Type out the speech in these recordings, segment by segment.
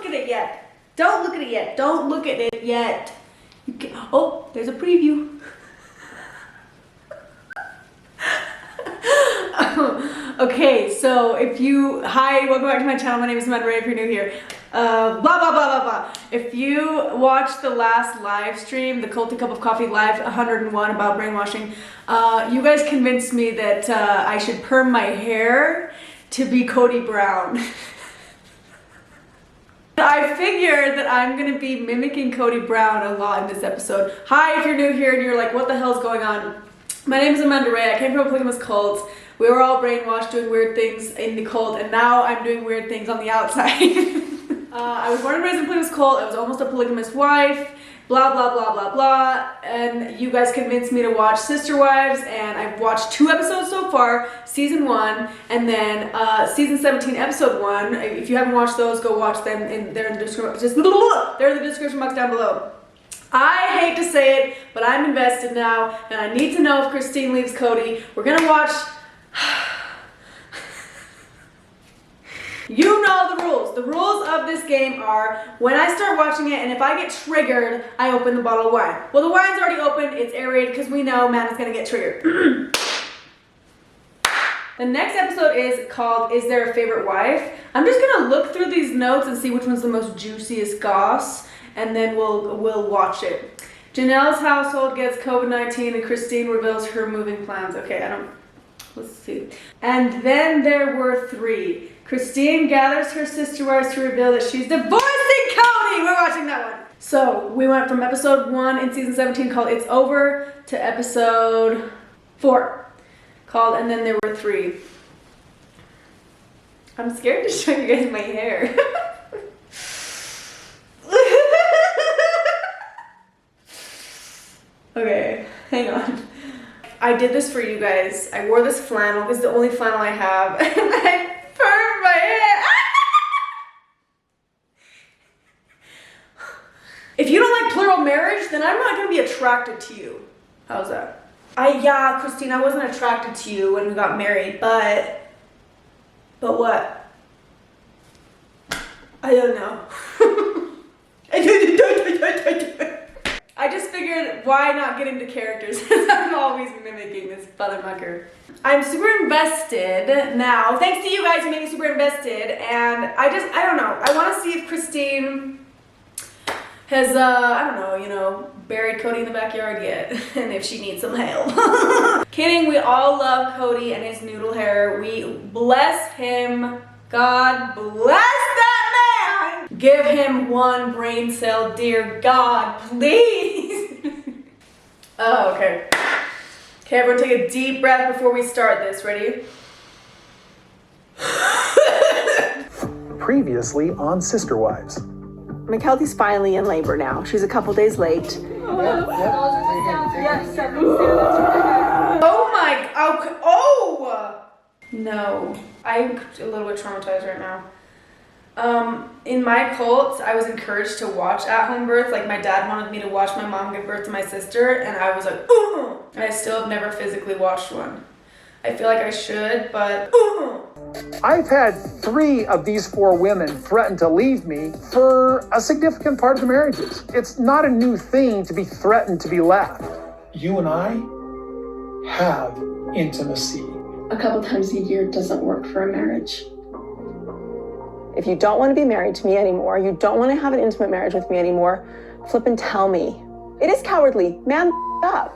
at it yet. Don't look at it yet. Don't look at it yet. Oh, there's a preview. Okay, so hi, welcome back to my channel. My name is Amanda Ray if you're new here. Blah, blah, blah, blah, blah. If you watched the last live stream, the Culty Cup of Coffee Live 101 about brainwashing, you guys convinced me that I should perm my hair to be Kody Brown. I figured that I'm gonna be mimicking Kody Brown a lot in this episode. Hi, if you're new here and you're like, what the hell's going on? My name is Amanda Ray. I came from a polygamous cult. We were all brainwashed doing weird things in the cult, and now I'm doing weird things on the outside. I was born and raised in a polygamous cult. I was almost a polygamous wife. Blah, blah, blah, blah, blah. And you guys convinced me to watch Sister Wives, and I've watched 2 episodes so far, season 1, and then season 17, episode 1. If you haven't watched those, go watch them. They're in the description. They're in the description box down below. I hate to say it, but I'm invested now, and I need to know if Christine leaves Kody. We're gonna watch. You know the rules. The rules of this game are when I start watching it and if I get triggered, I open the bottle of wine. Well, the wine's already open. It's aerated because we know man is going to get triggered. The next episode is called Is There a Favorite Wife? I'm just going to look through these notes and see which one's the most juiciest goss, and then we'll watch it. Janelle's household gets COVID-19 and Christine reveals her moving plans. Okay, let's see. And then there were 3. Christine gathers her sister wives to reveal that she's divorcing Kody. We're watching that one. So we went from episode 1 in season 17 called It's Over to episode 4 called And Then There Were 3. I'm scared to show you guys my hair. Okay, hang on. I did this for you guys. I wore this flannel. This is the only flannel I have. And I permed my hair. If you don't like plural marriage, then I'm not going to be attracted to you. How's that? Yeah, Christine, I wasn't attracted to you when we got married, but what? I don't know. I just figured, why not get into characters? I'm always mimicking this fathermucker. I'm super invested now. Thanks to you guys who made me super invested. And I don't know. I want to see if Christine has, I don't know, buried Kody in the backyard yet. And if she needs some help. Kidding, we all love Kody and his noodle hair. We bless him. God bless that man. Give him 1 brain cell, dear God, please. Oh, okay. Okay, everyone take a deep breath before we start this. Ready? Previously on Sister Wives. McKelty's finally in labor now. She's a couple days late. Oh my, oh! No, I'm a little bit traumatized right now. In my cult, I was encouraged to watch at-home births. Like, my dad wanted me to watch my mom give birth to my sister, and I was like, ooh! And I still have never physically watched one. I feel like I should, but ooh! I've had 3 of these 4 women threaten to leave me for a significant part of the marriages. It's not a new thing to be threatened to be left. You and I have intimacy. A couple times a year doesn't work for a marriage. If you don't want to be married to me anymore, you don't want to have an intimate marriage with me anymore, flip and tell me. It is cowardly. Man up.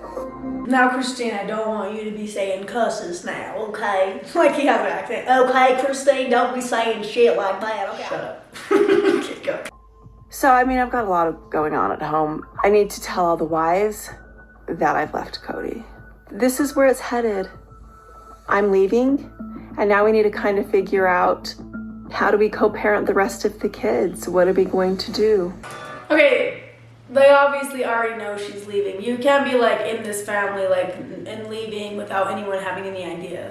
Now, Christine, I don't want you to be saying cusses now, okay? Like he has an accent. Okay, Christine, don't be saying shit like that, okay? Shut up. Okay, go. So, I mean, I've got a lot going on at home. I need to tell all the wives that I've left Kody. This is where it's headed. I'm leaving, and now we need to kind of figure out, how do we co-parent the rest of the kids? What are we going to do? Okay, they obviously already know she's leaving. You can't be like in this family like and leaving without anyone having any idea.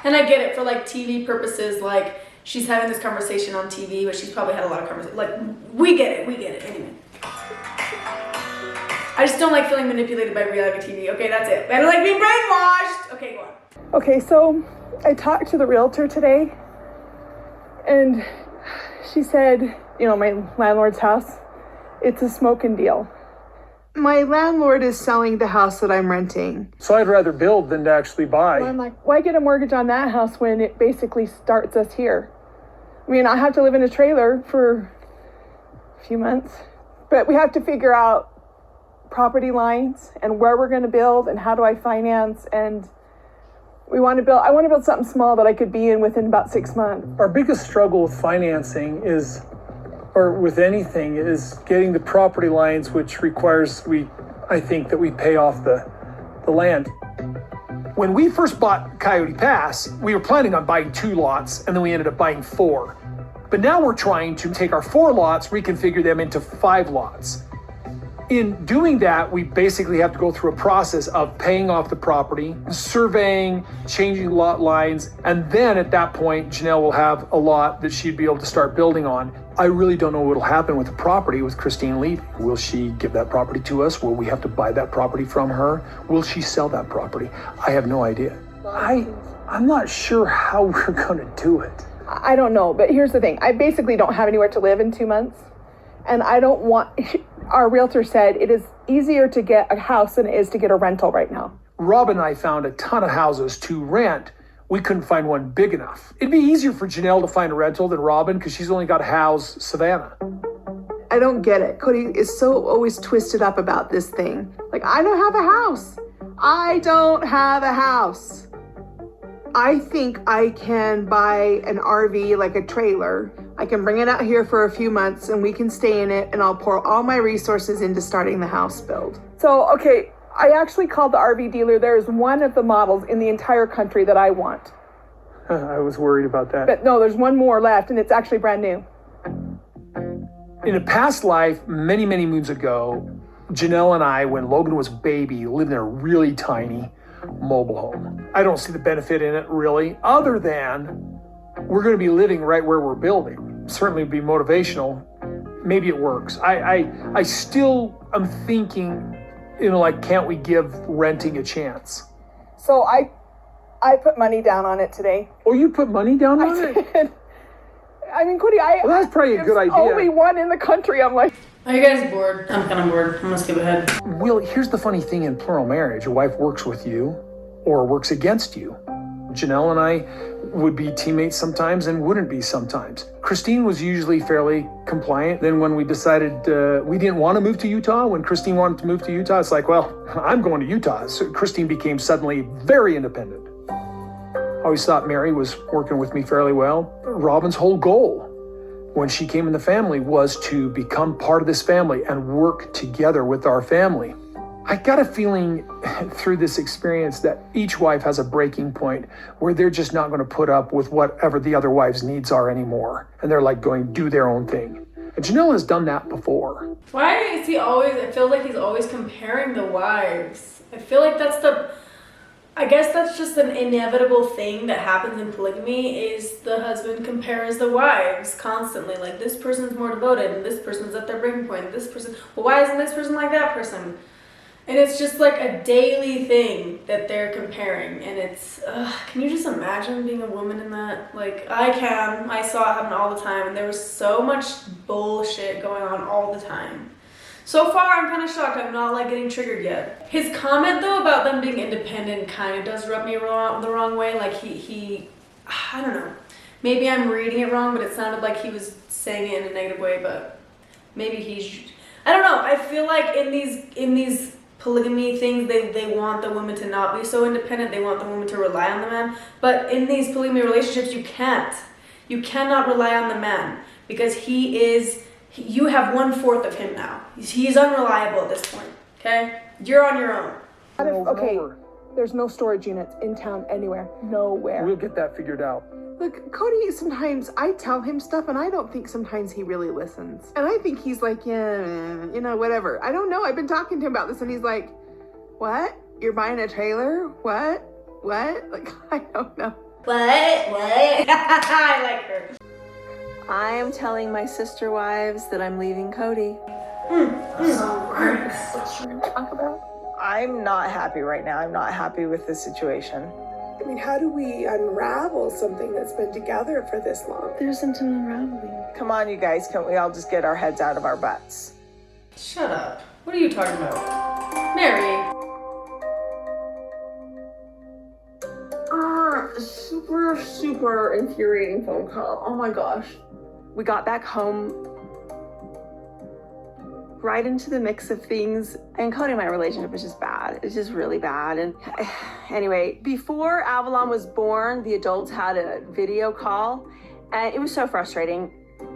And I get it for like TV purposes, like she's having this conversation on TV, but she's probably had a lot of conversations. Like, we get it anyway. I just don't like feeling manipulated by reality TV. Okay, that's it. I don't like being brainwashed. Okay, go on. Okay, so I talked to the realtor today, and She said, you know, my landlord's house, it's a smoking deal. My landlord is selling the house that I'm renting. So I'd rather build than to actually buy. And I'm like, why get a mortgage on that house when it basically starts us here? I mean, I have to live in a trailer for a few months, but we have to figure out property lines and where we're going to build and how do I finance, and I want to build something small that I could be in within about 6 months. Our biggest struggle with financing is, or with anything, is getting the property lines, which requires I think that we pay off the land. When we first bought Coyote Pass, we were planning on buying 2 lots, and then we ended up buying 4. But now we're trying to take our 4 lots, reconfigure them into 5 lots. In doing that, we basically have to go through a process of paying off the property, surveying, changing lot lines, and then at that point, Janelle will have a lot that she'd be able to start building on. I really don't know what will happen with the property with Christine leaving. Will she give that property to us? Will we have to buy that property from her? Will she sell that property? I have no idea. I'm not sure how we're going to do it. I don't know, but here's the thing. I basically don't have anywhere to live in 2 months, and I don't want... Our realtor said it is easier to get a house than it is to get a rental right now. Rob and I found a ton of houses to rent. We couldn't find one big enough. It'd be easier for Janelle to find a rental than Robin because she's only got to house Savannah. I don't get it. Kody is so always twisted up about this thing. Like, I don't have a house. I don't have a house. I think I can buy an RV, like a trailer. I can bring it out here for a few months and we can stay in it, and I'll pour all my resources into starting the house build. So, okay, I actually called the RV dealer. There is one of the models in the entire country that I want. I was worried about that. But no, there's one more left, and it's actually brand new. In a past life, many, many moons ago, Janelle and I, when Logan was a baby, lived in a really tiny mobile home. I don't see the benefit in it really, other than we're going to be living right where we're building. Certainly would be motivational. Maybe it works. I still am thinking, you know, like, can't we give renting a chance? So I put money down on it today. Oh, you put money down on it? I mean, Kody, well, that's probably a good idea. Only one in the country. I'm like, Are you guys bored? I'm kind of bored. I'm gonna skip ahead. Well, here's the funny thing in plural marriage. A wife works with you or works against you. Janelle and I would be teammates sometimes and wouldn't be sometimes. Christine was usually fairly compliant. Then when we decided we didn't want to move to Utah, when Christine wanted to move to Utah, it's like, well, I'm going to Utah. So Christine became suddenly very independent. I always thought Mary was working with me fairly well. Robin's whole goal when she came in the family was to become part of this family and work together with our family. I got a feeling through this experience that each wife has a breaking point where they're just not going to put up with whatever the other wife's needs are anymore. And they're like going do their own thing. And Janelle has done that before. Why is he always, it feels like he's always comparing the wives. I feel like I guess that's just an inevitable thing that happens in polygamy, is the husband compares the wives constantly. Like, this person's more devoted and this person's at their breaking point. This person, well, why isn't this person like that person? And it's just like a daily thing that they're comparing. And it's, can you just imagine being a woman in that? Like, I can. I saw it happen all the time. And there was so much bullshit going on all the time. So far, I'm kind of shocked. I'm not like getting triggered yet. His comment though about them being independent kind of does rub me the wrong way. Like he, I don't know. Maybe I'm reading it wrong, but it sounded like he was saying it in a negative way. But maybe I don't know. I feel like in these polygamy things, they want the woman to not be so independent. They want the woman to rely on the man. But in these polygamy relationships, you can't. You cannot rely on the man because you have 1/4 of him now. He's unreliable at this point, okay? You're on your own. Okay, there's no storage units in town anywhere. Nowhere. We'll get that figured out. Look, Kody, sometimes I tell him stuff and I don't think sometimes he really listens. And I think he's like, yeah, you know, whatever. I don't know. I've been talking to him about this and he's like, what? You're buying a trailer? What? Like, I don't know. What? I like her. I am telling my sister wives that I'm leaving Kody. I'm not happy right now. I'm not happy with the situation. I mean, how do we unravel something that's been together for this long? There isn't an unraveling. Come on, you guys, can't we all just get our heads out of our butts? Shut up. What are you talking about? Mary. Super infuriating phone call. Oh my gosh. We got back home right into the mix of things, and Cody and my relationship was just bad. It's just really bad. And anyway, before Avalon was born, the adults had a video call, and it was so frustrating.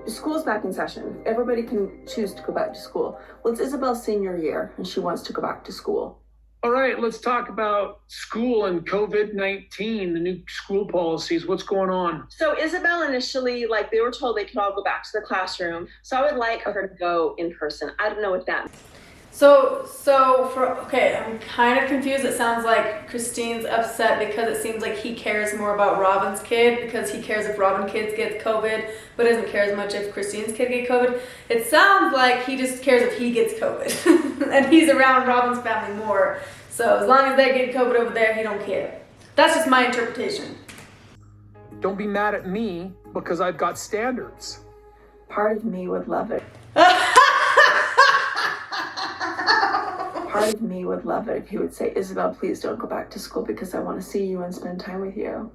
School's back in session. Everybody can choose to go back to school. Well, it's Isabel's senior year, and she wants to go back to school. All right, let's talk about school and COVID-19, the new school policies. What's going on? So Isabel initially, they were told they could all go back to their classroom. So I would like her to go in person. I don't know what that means. Okay, I'm kind of confused. It sounds like Christine's upset because it seems like he cares more about Robin's kid because he cares if Robin's kids get COVID, but doesn't care as much if Christine's kid get COVID. It sounds like he just cares if he gets COVID and he's around Robin's family more. So as long as they get COVID over there, he don't care. That's just my interpretation. Don't be mad at me because I've got standards. Part of me would love it. Part of me would love it if he would say, Isabel, please don't go back to school because I want to see you and spend time with you.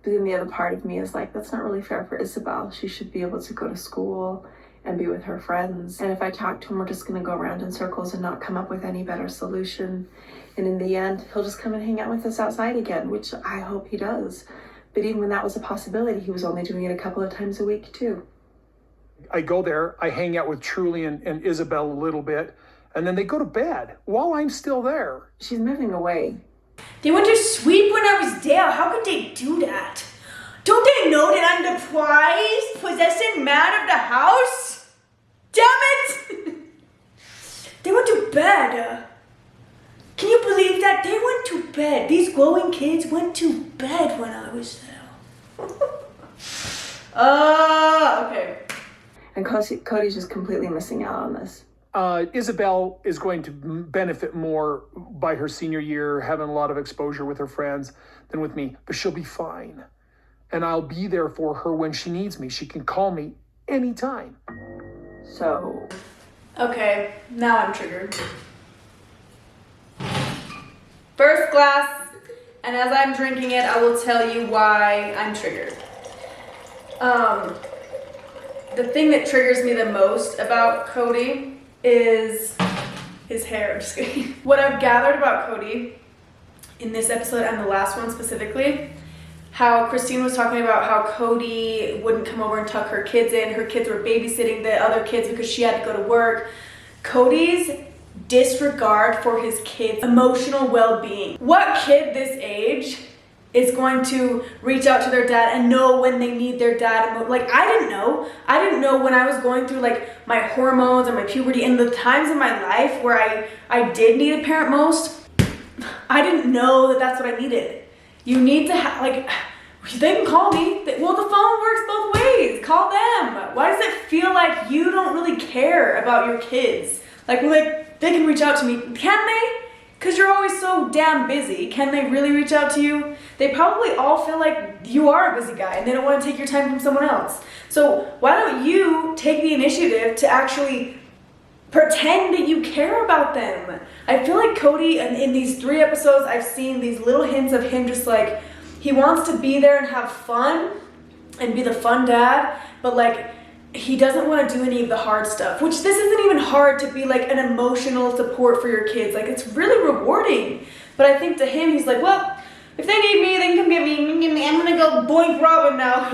But then the other part of me is like, that's not really fair for Isabel. She should be able to go to school and be with her friends. And if I talk to him, we're just going to go around in circles and not come up with any better solution. And in the end, he'll just come and hang out with us outside again, which I hope he does. But even when that was a possibility, he was only doing it a couple of times a week too. I go there, I hang out with Truly and Isabel a little bit, and then they go to bed while I'm still there. She's moving away. They went to sweep when I was there. How could they do that? Don't they know that I'm the prized, possessing man of the house? Damn it! They went to bed. Can you believe that? They went to bed. These glowing kids went to bed when I was there. Okay. And Cody's just completely missing out on this. Isabel is going to benefit more by her senior year, having a lot of exposure with her friends than with me, but she'll be fine. And I'll be there for her when she needs me. She can call me anytime. So. Okay, now I'm triggered. First glass, and as I'm drinking it, I will tell you why I'm triggered. The thing that triggers me the most about Cody is his hair. I'm just kidding. What I've gathered about Cody in this episode and the last one specifically, how Christine was talking about how Cody wouldn't come over and tuck her kids in. Her kids were babysitting the other kids because she had to go to work. Cody's disregard for his kids' emotional well-being. What kid this age is going to reach out to their dad and know when they need their dad? I didn't know. I didn't know when I was going through my hormones and my puberty and the times in my life where I did need a parent most. I didn't know that that's what I needed. You need to have, they can call me. Well, the phone works both ways. Call them. Why does it feel like you don't really care about your kids? They can reach out to me. Can they? Because you're always so damn busy. Can they really reach out to you? They probably all feel like you are a busy guy and they don't want to take your time from someone else. So why don't you take the initiative to actually pretend that you care about them? I feel like Cody, in these 3 episodes, I've seen these little hints of him just he wants to be there and have fun and be the fun dad, but he doesn't want to do any of the hard stuff, which this isn't even hard to be an emotional support for your kids. It's really rewarding. But I think to him, he's well, if they need me, they can come get me. I'm gonna go boink Robin now.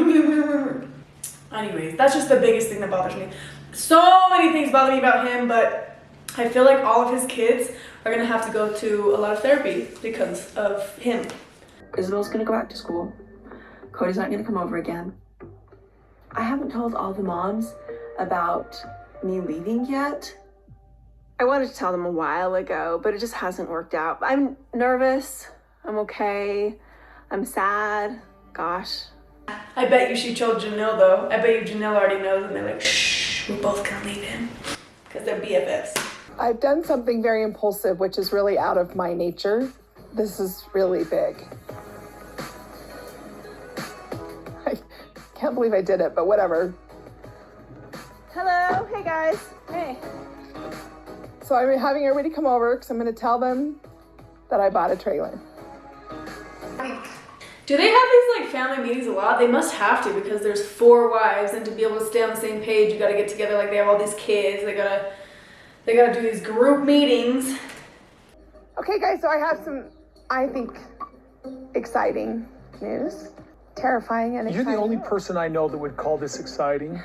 Anyways, that's just the biggest thing that bothers me. So many things bother me about him, but I feel like all of his kids are gonna have to go to a lot of therapy because of him. Isabel's gonna go back to school. Cody's not gonna come over again. I haven't told all the moms about me leaving yet. I wanted to tell them a while ago, but it just hasn't worked out. I'm nervous. I'm okay. I'm sad. Gosh. I bet you she told Janelle though. I bet you Janelle already knows and they're shh, we're both gonna leave him. Because they're BFFs. I've done something very impulsive, which is really out of my nature. This is really big. can't believe I did it, but whatever. Hello, hey guys. Hey. So I'm having everybody come over because I'm going to tell them that I bought a trailer. Do they have these like family meetings a lot? They must have to, because there's 4 wives, and to be able to stay on the same page, you gotta get together. Like, they have all these kids, they gotta do these group meetings. Okay, guys, so I have some, I think, exciting news. Terrifying and exciting. You're the only person I know that would call this exciting.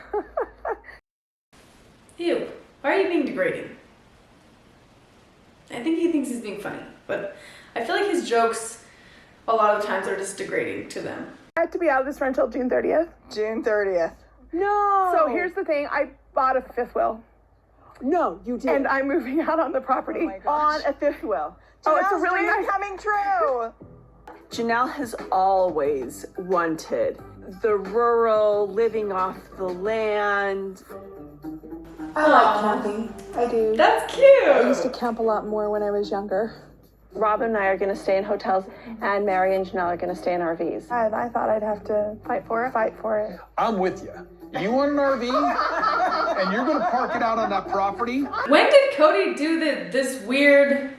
Ew, why are you being degrading? I think he thinks he's being funny, but I feel like his jokes a lot of the times are just degrading to them. I have to be out of this rental June 30th. June 30th. No. So here's the thing, I bought a 5th wheel. No, you did. And I'm moving out on the property. Oh my gosh. On a 5th wheel. Oh, it's a Janelle's really dream nice. coming true. Janelle has always wanted the rural, living off the land. I like camping. I do. That's I used to cute! camp a lot more when I was younger. Robin and I are going to stay in hotels, and Mary and Janelle are going to stay in RVs. I thought I'd have to fight for it. I'm with you. You want an RV? And you're going to park it out on that property? When did Kody do this weird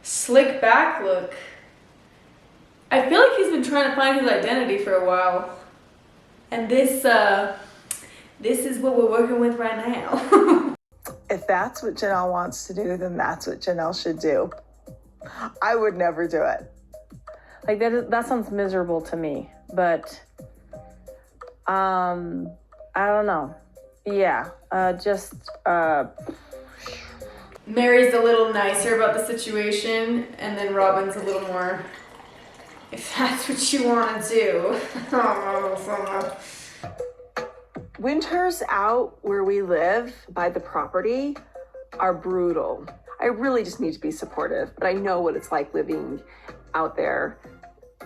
slick back look? I feel like he's been trying to find his identity for a while. And this is what we're working with right now. If that's what Janelle wants to do, then that's what Janelle should do. I would never do it. Like that sounds miserable to me, but I don't know. Yeah, Mary's a little nicer about the situation, and then Robin's a little more, if that's what you want to do. Winters out where we live by the property are brutal. I really just need to be supportive, but I know what it's like living out there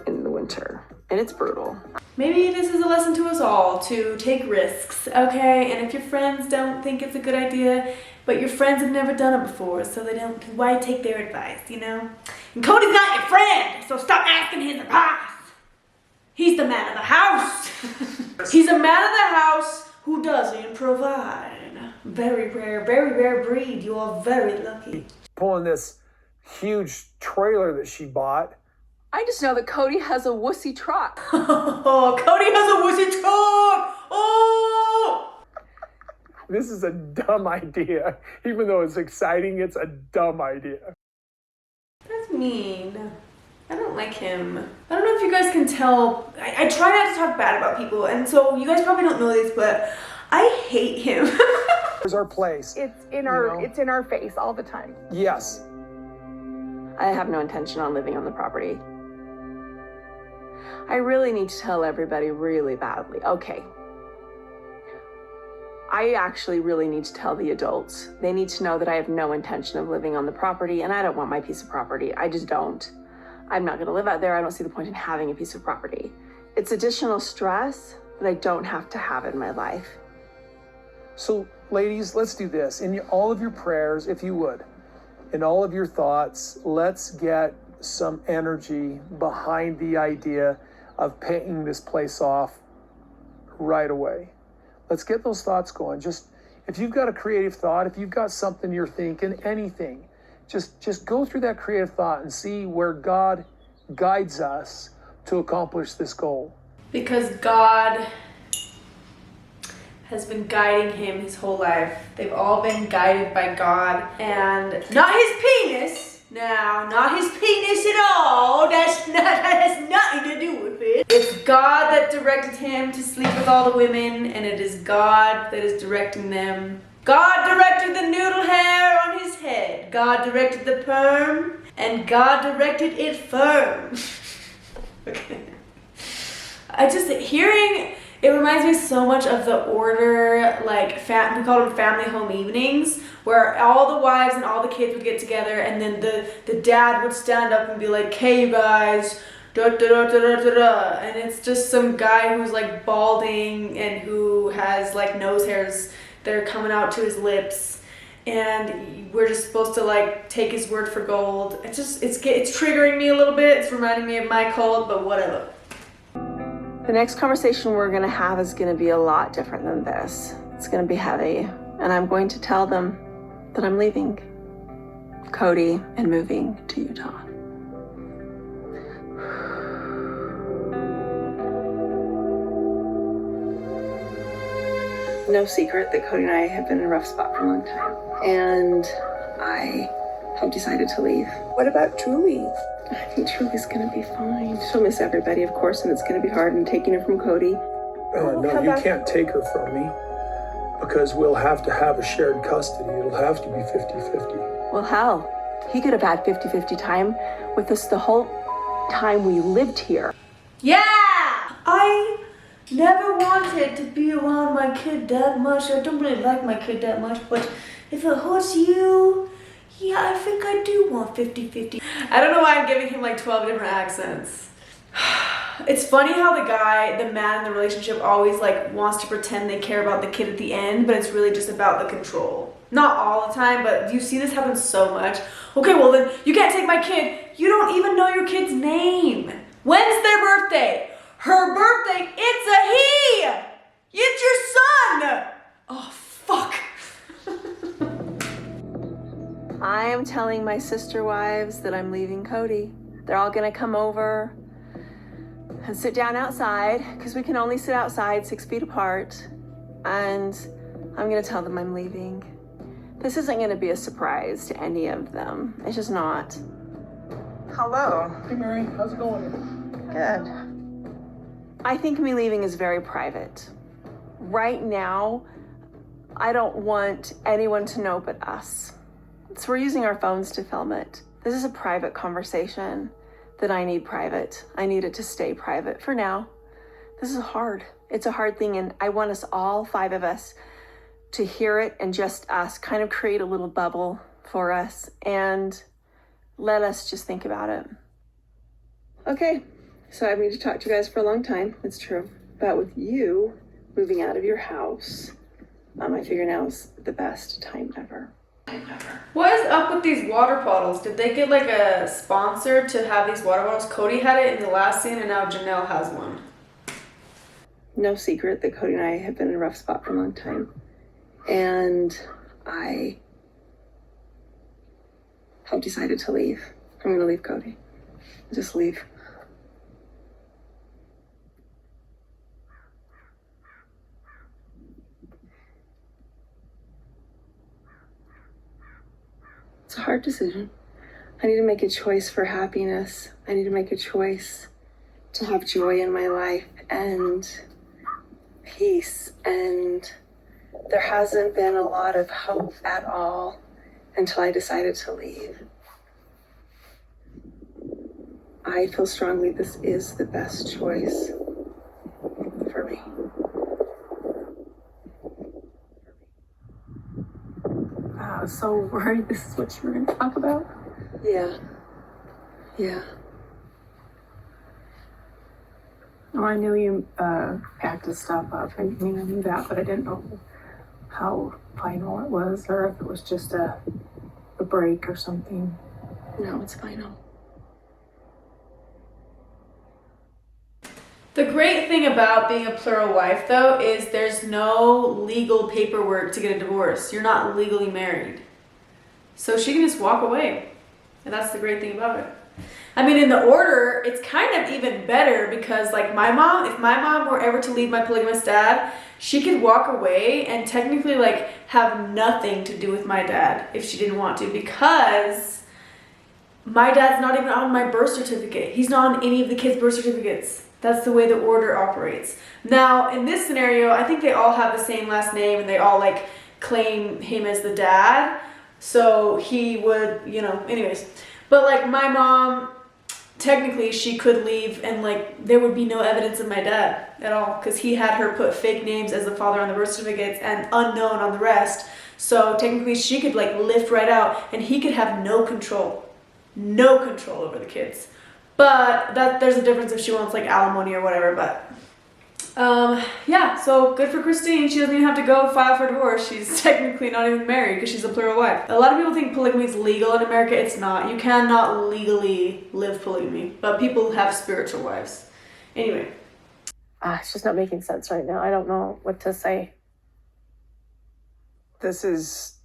in the winter, and it's brutal. Maybe this is a lesson to us all to take risks, okay? And if your friends don't think it's a good idea, but your friends have never done it before, so they don't, why take their advice, you know? And Cody's not your friend, so stop asking his advice. He's the man of the house. He's a man of the house who doesn't provide. Very rare breed. You are very lucky. Pulling this huge trailer that she bought. I just know that Kody has a wussy truck. Oh, Kody has a wussy truck. Oh! This is a dumb idea. Even though it's exciting, it's a dumb idea. That's mean. I don't like him. I don't know if you guys can tell. I try not to talk bad about people, and so you guys probably don't know this, but I hate him. Here's our place. It's in our face all the time. Yes. I have no intention on living on the property. I really need to tell everybody really badly. Okay. I actually really need to tell the adults. They need to know that I have no intention of living on the property, and I don't want my piece of property. I just don't. I'm not going to live out there. I don't see the point in having a piece of property. It's additional stress that I don't have to have in my life. So, ladies, let's do this. In all of your prayers, if you would, in all of your thoughts, let's get some energy behind the idea of paying this place off right away. Let's get those thoughts going. Just, if you've got a creative thought, if you've got something you're thinking, anything, just go through that creative thought and see where God guides us to accomplish this goal. Because God has been guiding him his whole life. They've all been guided by God, and not his penis. Now, not his penis at all. That has nothing to do with it. It's God that directed him to sleep with all the women, and it is God that is directing them. God directed the noodle hair on his head. God directed the perm, and God directed it firm. Okay. It reminds me so much of the Order, like, we called them family home evenings, where all the wives and all the kids would get together, and then the dad would stand up and be like, "Hey, you guys, da da da da da da," and it's just some guy who's like balding and who has like nose hairs that are coming out to his lips, and we're just supposed to like take his word for gold. It's triggering me a little bit. It's reminding me of my cult, but whatever. The next conversation we're gonna have is gonna be a lot different than this. It's gonna be heavy, and I'm going to tell them that I'm leaving Kody and moving to Utah. No secret that Kody and I have been in a rough spot for a long time, and I have decided to leave. What about Truly? I think Truly's gonna be fine. She'll miss everybody, of course, and it's gonna be hard, and taking her from Kody. No, you can't take her from me because we'll have to have a shared custody. It'll have to be 50-50. Well, hell, he could have had 50-50 time with us the whole time we lived here. Yeah! I never wanted to be around my kid that much. I don't really like my kid that much, but if it hurts you, yeah, I think I do want 50-50. I don't know why I'm giving him like 12 different accents. It's funny how the man in the relationship always like wants to pretend they care about the kid at the end, but it's really just about the control. Not all the time, but you see this happen so much. Okay, well then you can't take my kid. You don't even know your kid's name. When's their birthday? Her birthday, it's a he! It's your son! Oh, fuck. I am telling my sister wives that I'm leaving Kody. They're all gonna come over and sit down outside, because we can only sit outside 6 feet apart. And I'm gonna tell them I'm leaving. This isn't gonna be a surprise to any of them. It's just not. Hello. Hey, Mary, how's it going? Good. I think me leaving is very private. Right now, I don't want anyone to know but us. So we're using our phones to film it. This is a private conversation that I need private. I need it to stay private for now. This is hard. It's a hard thing, and I want us all 5 of us to hear it and just us, kind of create a little bubble for us and let us just think about it. Okay, so I've needed to talk to you guys for a long time, it's true. But with you moving out of your house, I figure now is the best time ever. What is up with these water bottles? Did they get like a sponsor to have these water bottles? Kody had it in the last scene and now Janelle has one. No secret that Kody and I have been in a rough spot for a long time. And I have decided to leave. I'm gonna leave Kody. Just leave. It's a hard decision. I need to make a choice for happiness. I need to make a choice to have joy in my life and peace. And there hasn't been a lot of hope at all until I decided to leave. I feel strongly this is the best choice for me. I was so worried this is what you were going to talk about. Yeah. Well, I knew you packed his stuff up. I mean, I knew that, but I didn't know how final it was or if it was just a break or something. No, it's final. The great thing about being a plural wife, though, is there's no legal paperwork to get a divorce. You're not legally married. So she can just walk away. And that's the great thing about it. I mean, in the order, it's kind of even better because, like, my mom, if my mom were ever to leave my polygamous dad, she could walk away and technically, like, have nothing to do with my dad if she didn't want to, because my dad's not even on my birth certificate. He's not on any of the kids' birth certificates. That's the way the order operates. Now, in this scenario, I think they all have the same last name and they all like claim him as the dad. So he would, you know, anyways. But like my mom, technically she could leave and like there would be no evidence of my dad at all because he had her put fake names as the father on the birth certificates and unknown on the rest. So technically she could like lift right out and he could have no control over the kids. But there's a difference if she wants like alimony or whatever, but yeah, so good for Christine. She doesn't even have to go file for divorce. She's technically not even married because she's a plural wife. A lot of people think polygamy is legal in America. It's not. You cannot legally live polygamy, but people have spiritual wives. Anyway. It's just not making sense right now. I don't know what to say. This is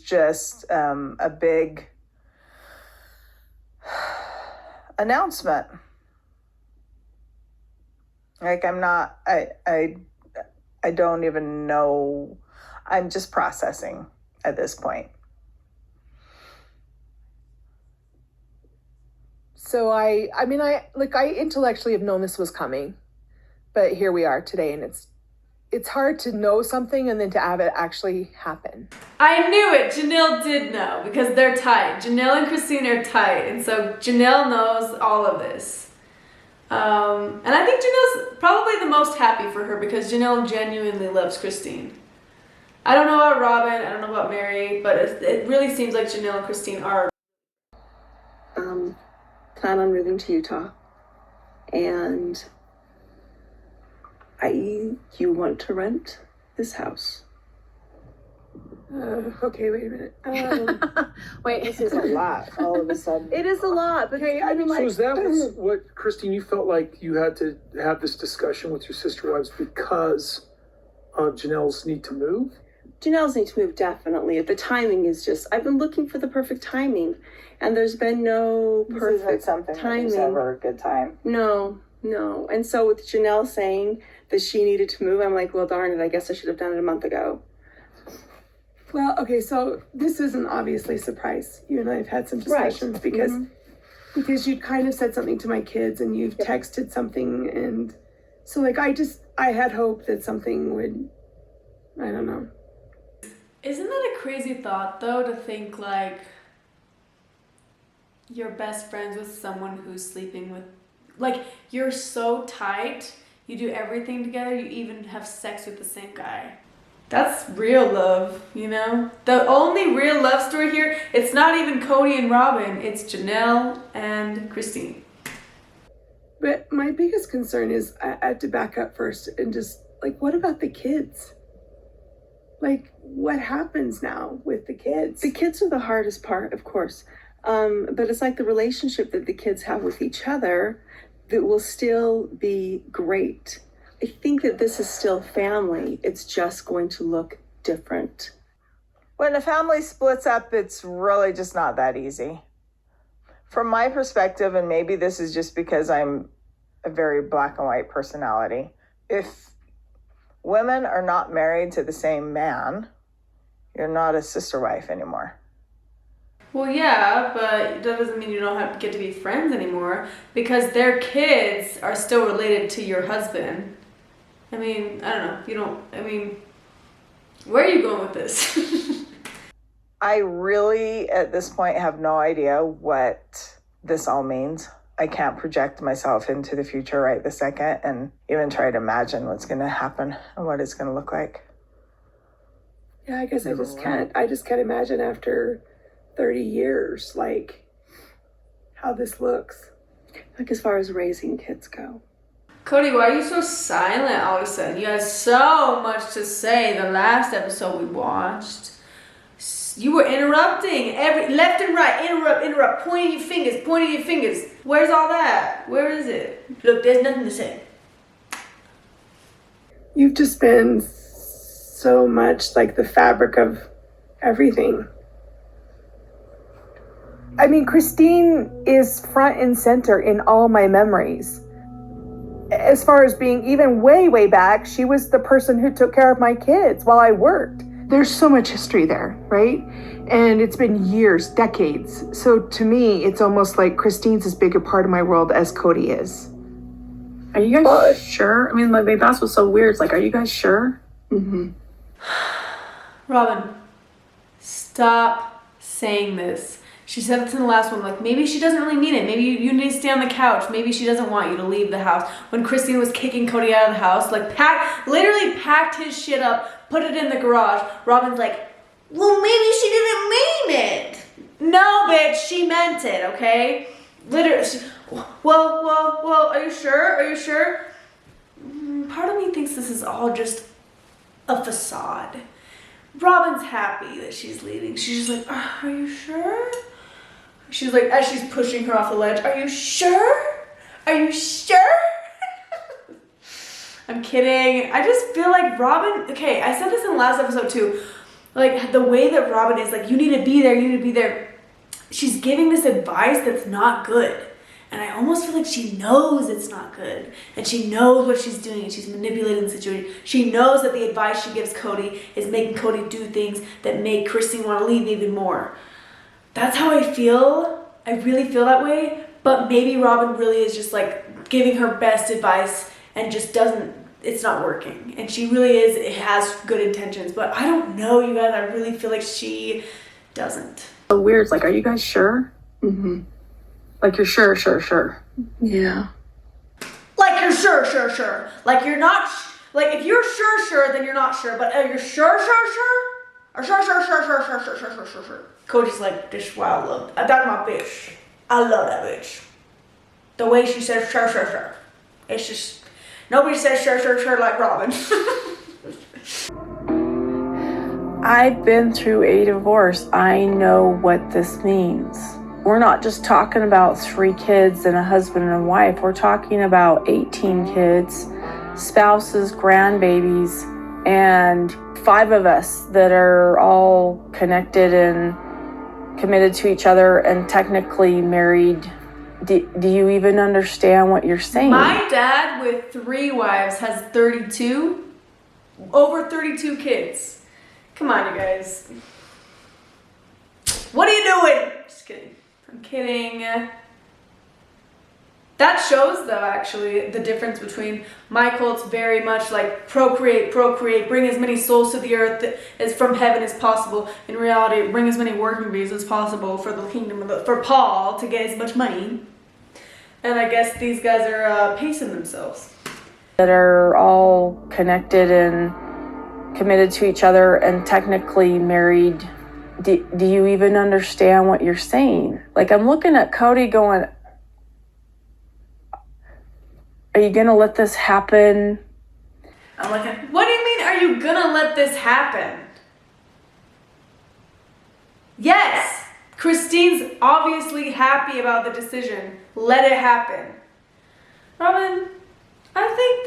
just a big announcement. Like I don't even know. I'm just processing at this point. So I intellectually have known this was coming, but here we are today, and it's hard to know something and then to have it actually happen. I knew it. Janelle did know because they're tight. Janelle and Christine are tight, and so Janelle knows all of this. And I think Janelle's probably the most happy for her because Janelle genuinely loves Christine. I don't know about Robin, I don't know about Mary, but it really seems like Janelle and Christine are. Plan on moving to Utah, and you want to rent this house. Okay, wait a minute. Wait, This is a lot all of a sudden. It is a lot, but Okay, I mean, So is that what, Christine, you felt like you had to have this discussion with your sister wives because of Janelle's need to move? Janelle's need to move, definitely. The timing is just, I've been looking for the perfect timing, and there's been no perfect timing. Ever a good time. No. And so with Janelle saying that she needed to move, I'm like, well, darn it, I guess I should have done it a month ago. Well, okay, so this isn't obviously a surprise. You and I have had some discussions because you kind of said something to my kids and you've texted something, and so like I had hope that something would, I don't know. Isn't that a crazy thought though, to think like you're best friends with someone who's sleeping with, like you're so tight, you do everything together, you even have sex with the same guy. That's real love, you know? The only real love story here, it's not even Cody and Robin, it's Janelle and Christine. But my biggest concern is I had to back up first and just like, what about the kids? Like, what happens now with the kids? The kids are the hardest part, of course. But it's like the relationship that the kids have with each other that will still be great. I think that this is still family. It's just going to look different. When a family splits up, it's really just not that easy. From my perspective, and maybe this is just because I'm a very black and white personality, if women are not married to the same man, you're not a sister wife anymore. Well, yeah, but that doesn't mean you don't have to get to be friends anymore because their kids are still related to your husband. I mean, I don't know. Where are you going with this? I really, at this point, have no idea what this all means. I can't project myself into the future right this second and even try to imagine what's going to happen and what it's going to look like. Yeah, I guess I just can't imagine after 30 years, like, how this looks. Like as far as raising kids go. Cody, why are you so silent all of a sudden? You had so much to say the last episode we watched. You were interrupting every left and right, interrupt, pointing your fingers. Where's all that? Where is it? Look, there's nothing to say. You've just been so much like the fabric of everything. I mean, Christine is front and center in all my memories. As far as being even way, way back, she was the person who took care of my kids while I worked. There's so much history there, right? And it's been years, decades. So to me, it's almost like Christine's as big a part of my world as Cody is. Are you guys sure? I mean, like that's what's so weird. It's like, are you guys sure? Mm-hmm. Robin, stop saying this. She said it in the last one, like maybe she doesn't really mean it. Maybe you need to stay on the couch. Maybe she doesn't want you to leave the house. When Christine was kicking Cody out of the house, like literally packed his shit up, put it in the garage. Robin's like, well, maybe she didn't mean it. No, bitch, she meant it, okay? Literally, well, are you sure? Are you sure? Part of me thinks this is all just a facade. Robin's happy that she's leaving. She's just like, are you sure? She's like, as she's pushing her off the ledge, are you sure? Are you sure? I'm kidding. I just feel like Robin, okay, I said this in the last episode too. Like the way that Robin is like, you need to be there, you need to be there. She's giving this advice that's not good. And I almost feel like she knows it's not good. And she knows what she's doing and she's manipulating the situation. She knows that the advice she gives Kody is making Kody do things that make Christine want to leave even more. That's how I feel. I really feel that way. But maybe Robin really is just like giving her best advice and just doesn't, it's not working. And she really is, it has good intentions. But I don't know, you guys, I really feel like she doesn't. So weird. It's like, are you guys sure? Mm-hmm. Like you're sure. Yeah. Like you're sure. Like you're not, like if you're sure, then you're not sure. But you're sure? Or sure. Cody's like, this wild love. That's my bitch. I love that bitch. The way she says sure. It's just, nobody says sure like Robin. I've been through a divorce. I know what this means. We're not just talking about 3 kids and a husband and a wife. We're talking about 18 kids, spouses, grandbabies, and 5 of us that are all connected and committed to each other and technically married. Do you even understand what you're saying? My dad with 3 wives has 32, over 32 kids. Come on, you guys. What are you doing? Just kidding. I'm kidding. That shows, though, actually, the difference between my cult's very much like procreate, bring as many souls to the earth as from heaven as possible. In reality, bring as many working bees as possible for the kingdom of for Paul to get as much money. And I guess these guys are pacing themselves. That are all connected and committed to each other and technically married. Do you even understand what you're saying? Like, I'm looking at Kody going, are you gonna let this happen? I'm like, what do you mean, are you gonna let this happen? Yes, Christine's obviously happy about the decision. Let it happen. Robin, I think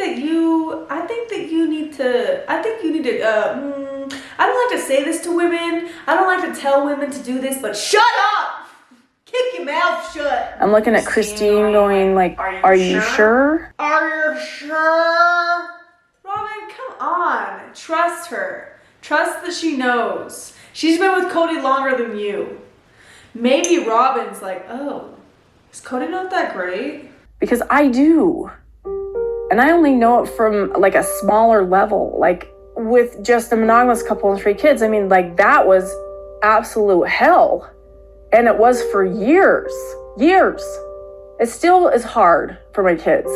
you need to, I don't like to say this to women. I don't like to tell women to do this, but shut up! Keep your mouth shut. I'm looking at Christine going like, are you sure? Are you sure? Robin, come on. Trust her. Trust that she knows. She's been with Kody longer than you. Maybe Robin's like, oh, is Kody not that great? Because I do. And I only know it from like a smaller level. Like with just a monogamous couple and 3 kids, I mean, like that was absolute hell. And it was for years. It still is hard for my kids.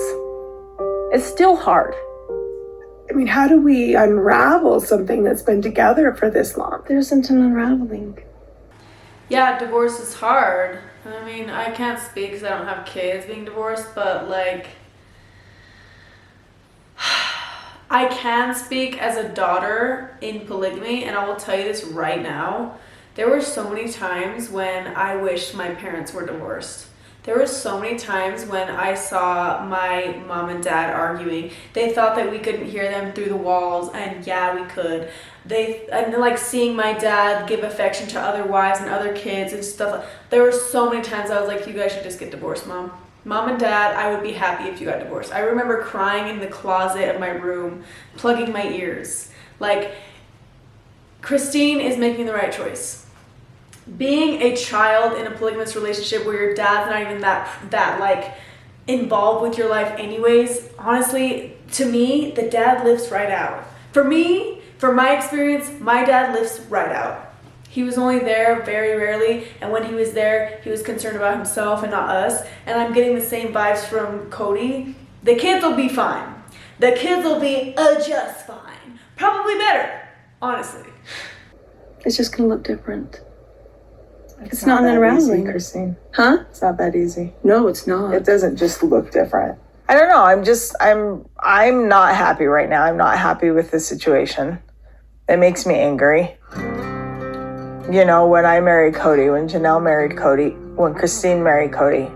It's still hard. I mean, how do we unravel something that's been together for this long? There isn't an unraveling. Yeah, divorce is hard. I mean, I can't speak because I don't have kids being divorced, but like, I can speak as a daughter in polygamy, and I will tell you this right now. There were so many times when I wished my parents were divorced. There were so many times when I saw my mom and dad arguing. They thought that we couldn't hear them through the walls, and yeah, we could. And like seeing my dad give affection to other wives and other kids and stuff. There were so many times I was like, you guys should just get divorced, Mom. Mom and Dad, I would be happy if you got divorced. I remember crying in the closet of my room, plugging my ears. Like, Christine is making the right choice. Being a child in a polygamous relationship where your dad's not even that like involved with your life anyways, honestly, to me, the dad lifts right out. For me, from my experience, my dad lifts right out. He was only there very rarely, and when he was there, he was concerned about himself and not us. And I'm getting the same vibes from Kody. The kids will be fine. The kids will be just fine. Probably better, honestly. It's just gonna look different. It's not an unraveling. easy, Christine. Huh? It's not that easy. No, it's not. It doesn't just look different. I don't know. I'm not happy right now. I'm not happy with this situation. It makes me angry. You know, when I married Kody, when Janelle married Kody, when Christine married Kody,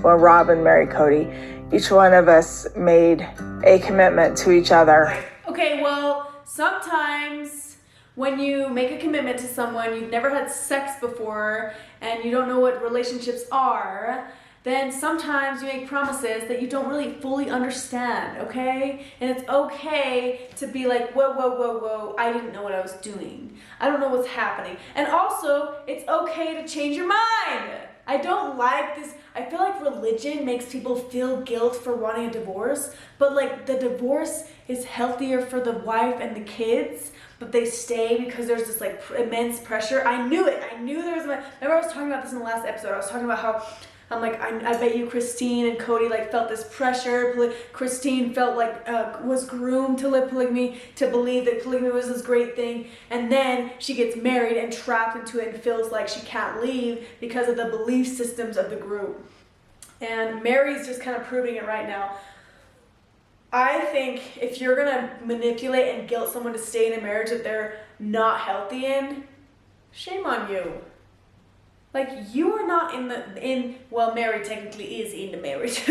when Robin married Kody, Each one of us made a commitment to each other. Okay, well, sometimes when you make a commitment to someone, you've never had sex before, and you don't know what relationships are, then sometimes you make promises that you don't really fully understand, okay? And it's okay to be like, whoa, whoa, whoa, whoa, I didn't know what I was doing. I don't know what's happening. And also, it's okay to change your mind. I don't like this. I feel like religion makes people feel guilt for wanting a divorce, but like the divorce is healthier for the wife and the kids, but they stay because there's this like immense pressure. I knew it. I knew there was, remember I was talking about this in the last episode. I was talking about how I'm like, I bet you Christine and Kody like felt this pressure. Christine felt like was groomed to live polygamy, to believe that polygamy was this great thing. And then she gets married and trapped into it and feels like she can't leave because of the belief systems of the group. And Mary's just kind of proving it right now. I think if you're gonna manipulate and guilt someone to stay in a marriage that they're not healthy in, shame on you. Like, you are not well, Mary technically is in the marriage.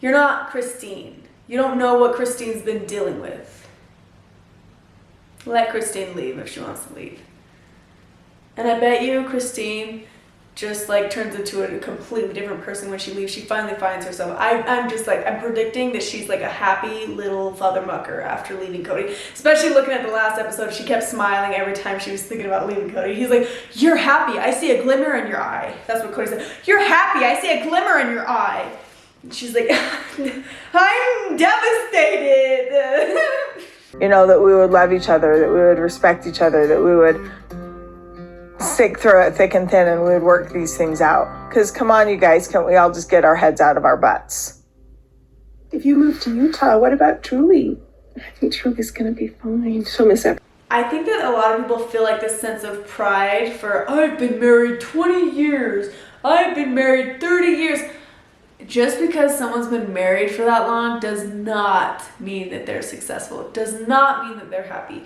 You're not Christine. You don't know what Christine's been dealing with. Let Christine leave if she wants to leave. And I bet you Christine just like turns into a completely different person when she leaves. She finally finds herself. I'm predicting that she's like a happy little father mucker after leaving Kody. Especially looking at the last episode, she kept smiling every time she was thinking about leaving Kody. He's like, you're happy, I see a glimmer in your eye. That's what Kody said. You're happy, I see a glimmer in your eye. And she's like, I'm devastated. You know, that we would love each other, that we would respect each other, that we would stick through it thick and thin, and we would work these things out. Because come on, you guys, can't we all just get our heads out of our butts? If you move to Utah, what about Truly? I think Truly's gonna be fine. She'll miss everything. I think that a lot of people feel like this sense of pride for, I've been married 20 years, I've been married 30 years. Just because someone's been married for that long does not mean that they're successful. It does not mean that they're happy.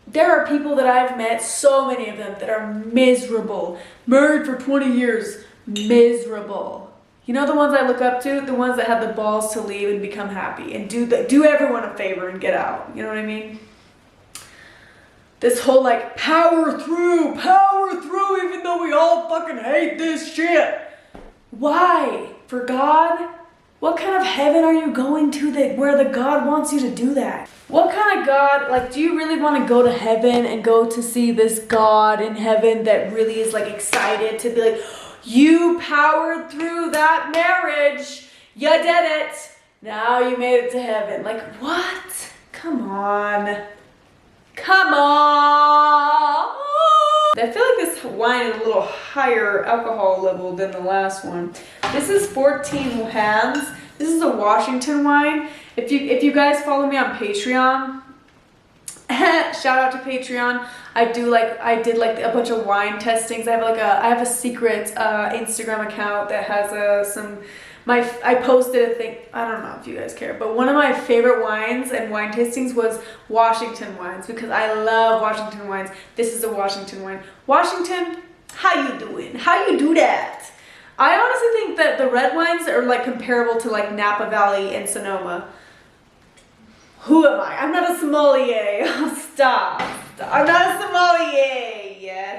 There are people that I've met, so many of them, that are miserable. Married for 20 years, miserable. You know the ones I look up to? The ones that have the balls to leave and become happy and do everyone a favor and get out. You know what I mean? This whole like power through, even though we all fucking hate this shit. Why? For God? What kind of heaven are you going to where the God wants you to do that? What kind of God, like, do you really want to go to heaven and go to see this God in heaven that really is like excited to be like, you powered through that marriage, you did it, now you made it to heaven? Like, what? Come on. Come on. I feel like this wine is a little higher alcohol level than the last one. This is 14 hands. This is a Washington wine. If you guys follow me on Patreon, shout out to Patreon. I did like a bunch of wine testings. I have a secret Instagram account that has I posted a thing. I don't know if you guys care, but one of my favorite wines and wine tastings was Washington wines, because I love Washington wines. This is a Washington wine. Washington, how you doing? How you do that? I honestly think that the red wines are like comparable to like Napa Valley and Sonoma. Who am I? I'm not a sommelier. Stop. I'm not a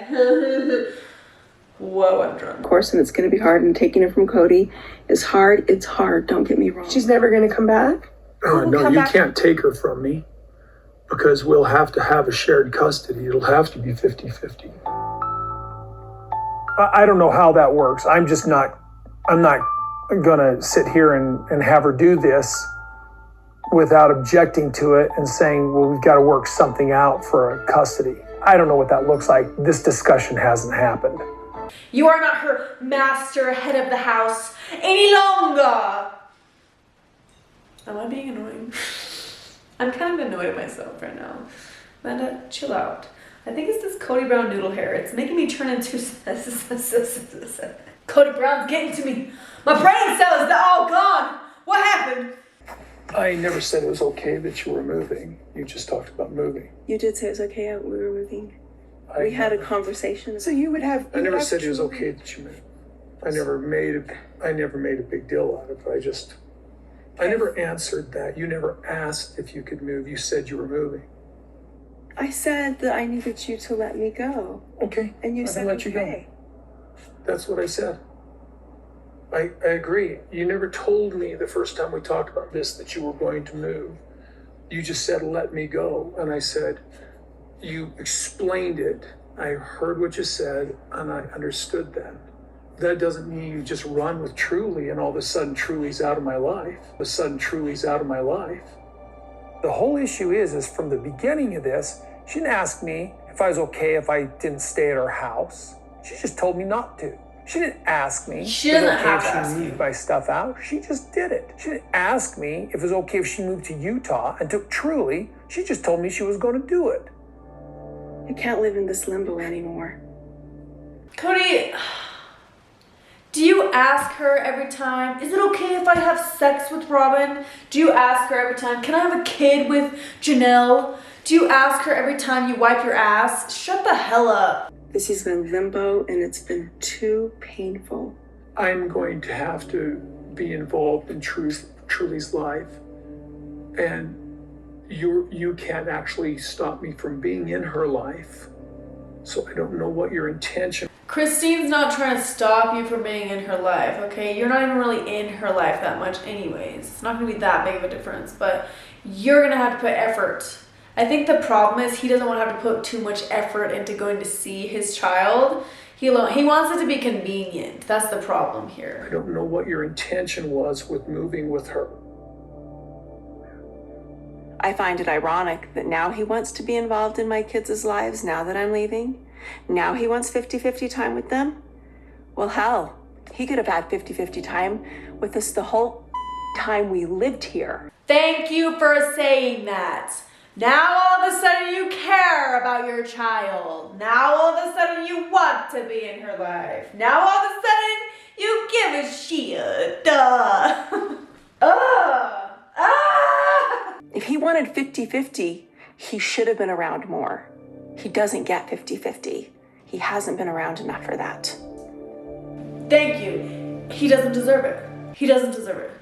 sommelier. Whoa, I'm drunk. Of course, and it's gonna be hard, and taking it from Kody is hard. It's hard, don't get me wrong. She's never gonna come back? No, you can't take her from me, because we'll have to have a shared custody. It'll have to be 50-50. I don't know how that works. I'm not gonna sit here and have her do this without objecting to it and saying, well, we've got to work something out for custody. I don't know what that looks like. This discussion hasn't happened. You are not her master, head of the house any longer. Am I being annoying? I'm kind of annoyed at myself right now. Amanda, chill out. I think it's this Kody Brown noodle hair. It's making me turn into... Kody Brown's getting to me. My brain cells are all gone. What happened? I never said it was okay that you were moving. You just talked about moving. You did say it was okay we were moving. We had a conversation. So you would have... I never said it was okay that you moved. I never made a big deal out of it. I never answered that. You never asked if you could move. You said you were moving. I said that I needed you to let me go. Okay. And you I said, let you go. okay. That's what I said. I agree. You never told me the first time we talked about this that you were going to move. You just said, let me go. And I said, you explained it. I heard what you said and I understood that. That doesn't mean you just run with Truly and all of a sudden Truly's out of my life. The whole issue is from the beginning of this, she didn't ask me if I was okay if I didn't stay at her house. She just told me not to. She didn't ask me if it was okay if she moved my stuff out. She just did it. She didn't ask me if it was okay if she moved to Utah and took Truly. She just told me she was going to do it. I can't live in this limbo anymore. Kody, do you ask her every time, is it okay if I have sex with Robin? Do you ask her every time, can I have a kid with Janelle? Do you ask her every time you wipe your ass? Shut the hell up. This has been limbo and it's been too painful. I'm going to have to be involved in Truly's life. And you can't actually stop me from being in her life. So I don't know what your intention. Christine's not trying to stop you from being in her life, okay? You're not even really in her life that much anyways. It's not gonna be that big of a difference, but you're gonna have to put effort. I think the problem is he doesn't want to have to put too much effort into going to see his child. He wants it to be convenient. That's the problem here. I don't know what your intention was with moving with her. I find it ironic that now he wants to be involved in my kids' lives now that I'm leaving. Now he wants 50-50 time with them. Well, hell, he could have had 50-50 time with us the whole time we lived here. Thank you for saying that. Now all of a sudden you care about your child. Now all of a sudden you want to be in her life. Now all of a sudden you give a shit. If he wanted 50-50, he should have been around more. He doesn't get 50-50. He hasn't been around enough for that. Thank you. He doesn't deserve it. He doesn't deserve it.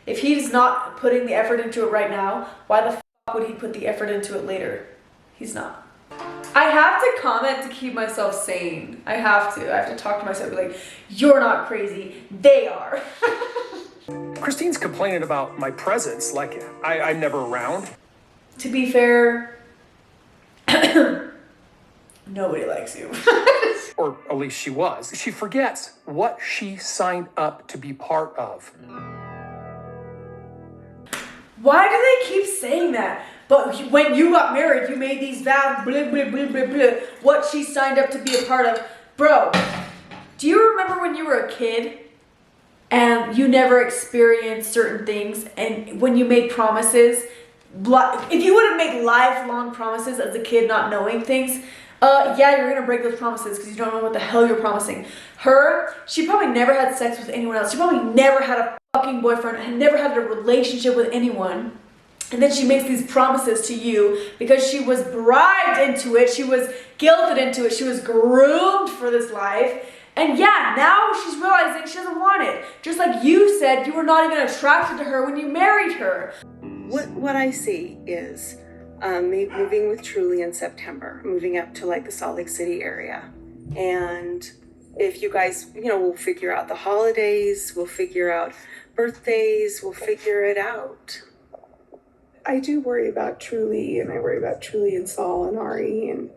If he's not putting the effort into it right now, why the fuck would he put the effort into it later? He's not. I have to comment to keep myself sane. I have to talk to myself like, you're not crazy. They are. Christine's complaining about my presence, like I'm never around. To be fair, nobody likes you. Or at least she was. She forgets what she signed up to be part of. Why do they keep saying that? But when you got married, you made these vows, blah, blah, blah, blah, blah, what she signed up to be a part of. Bro, do you remember when you were a kid and you never experienced certain things, and when you made promises, if you would have made lifelong promises as a kid not knowing things, yeah, you're gonna break those promises because you don't know what the hell you're promising. She probably never had sex with anyone else. She probably never had a fucking boyfriend and never had a relationship with anyone. And then she makes these promises to you because she was bribed into it. She was guilted into it. She was groomed for this life. And yeah, now she's realizing she doesn't want it. Just like you said, you were not even attracted to her when you married her. What I see is me moving with Truly in September, moving up to like the Salt Lake City area. And if you guys, we'll figure out the holidays, we'll figure out birthdays, we'll figure it out. I do worry about Truly, and I worry about Truly and Saul and Ari, and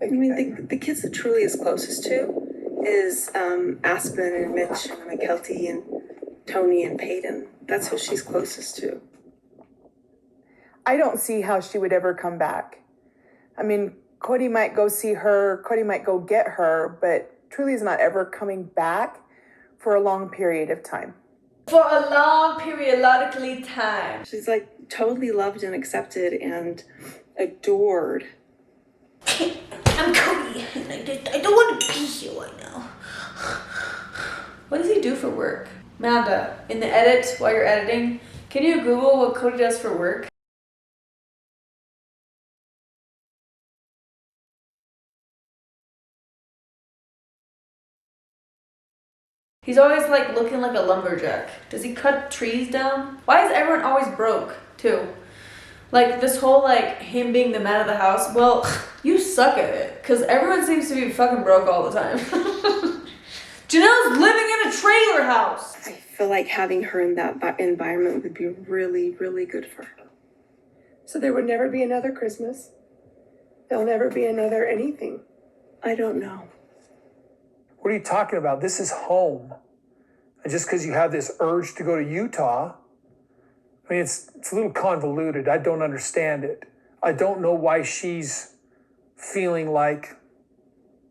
the kids that Truly is closest to is Aspen and Mitch and McKelty and Tony and Peyton. That's who she's closest to. I don't see how she would ever come back. I mean, Kody might go see her, Kody might go get her, but Truly's not ever coming back for a long period of time. For a long periodically time. She's like totally loved and accepted and adored. I'm Kody, and I don't want to be here right now. What does he do for work? Amanda, in the edit, while you're editing, can you Google what Kody does for work? He's always like looking like a lumberjack. Does he cut trees down? Why is everyone always broke too? Like this whole like him being the man of the house. Well, you suck at it because everyone seems to be fucking broke all the time. Janelle's living in a trailer house. I feel like having her in that environment would be really, really good for her. So there would never be another Christmas. There'll never be another anything. I don't know. What are you talking about? This is home. And just because you have this urge to go to Utah, I mean, it's a little convoluted. I don't understand it. I don't know why she's feeling like